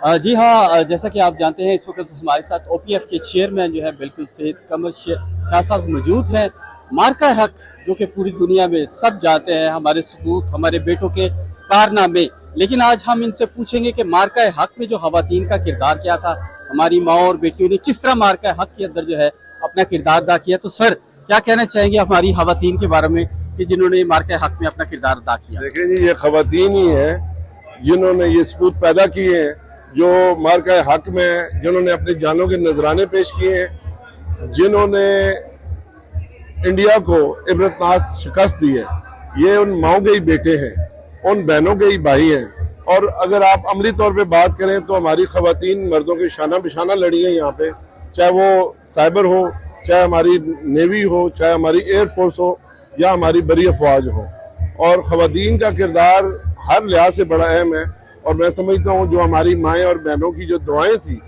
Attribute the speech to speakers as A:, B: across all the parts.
A: जी हाँ, जैसा कि आप जानते हैं इस वक्त हमारे साथ ओपीएफ के चेयरमैन जो है बिल्कुल सैयद कमर शाह साहब मौजूद हैं। मार्का हक जो कि पूरी दुनिया में सब जानते हैं, हमारे सबूत, हमारे बेटों के कारनामे। लेकिन आज हम इनसे पूछेंगे कि मार्का हक में जो खवातीन का किरदार क्या था, हमारी माँ और बेटियों ने किस तरह मार्का हक के अंदर जो है अपना किरदार अदा किया। तो सर, क्या कहना चाहेंगे हमारी खवातीन के बारे में कि जिन्होंने मार्का हक में अपना किरदार अदा किया?
B: देखिए जी, ये खवातीन ही है जिन्होंने ये सबूत पैदा किए हैं, जो मार्का हक में जिन्होंने अपनी जानों के नजराने पेश किए हैं, जिन्होंने इंडिया को इबरतनाक शिकस्त दी है। ये उन माओं के ही बेटे हैं, उन बहनों के ही भाई हैं। और अगर आप अमली तौर पे बात करें तो हमारी खवातीन मर्दों के शाना बिशाना लड़ी हैं यहाँ पे, चाहे वो साइबर हो, चाहे हमारी नेवी हो, चाहे हमारी एयरफोर्स हो, या हमारी बरी अफवाज हो। और खवातीन का किरदार हर लिहाज से बड़ा अहम है। और मैं समझता हूँ जो हमारी माएँ और बहनों की जो दुआएं थी,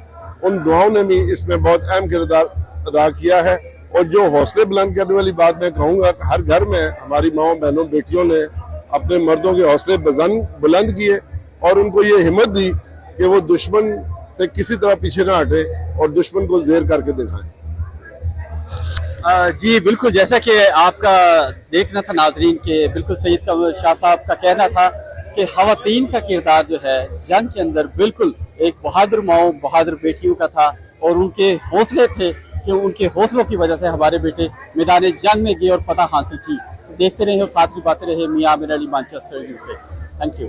B: उन दुआओं ने भी इसमें बहुत अहम किरदार अदा किया है। और जो हौसले बुलंद करने वाली बात मैं कहूँगा, हर घर में हमारी माओ बहनों बेटियों ने अपने मर्दों के हौसले बुलंद किए और उनको ये हिम्मत दी कि वो दुश्मन से किसी तरह पीछे ना हटे और दुश्मन को ज़ेर करके दिखाएं।
A: जी बिल्कुल, जैसा कि आपका देखना था नाजरीन के बिल्कुल सैयद कमर शाह साहब का कहना था कि खवातीन का किरदार जो है जंग के अंदर बिल्कुल एक बहादुर माओ बहादुर बेटियों का था। और उनके हौसले थे कि उनके हौसलों की वजह से हमारे बेटे मैदान जंग में गए और फतह हासिल की। तो देखते रहे और साथ ही बातें रहे। मियां Aamir Ali, Manchester UK. Thank you.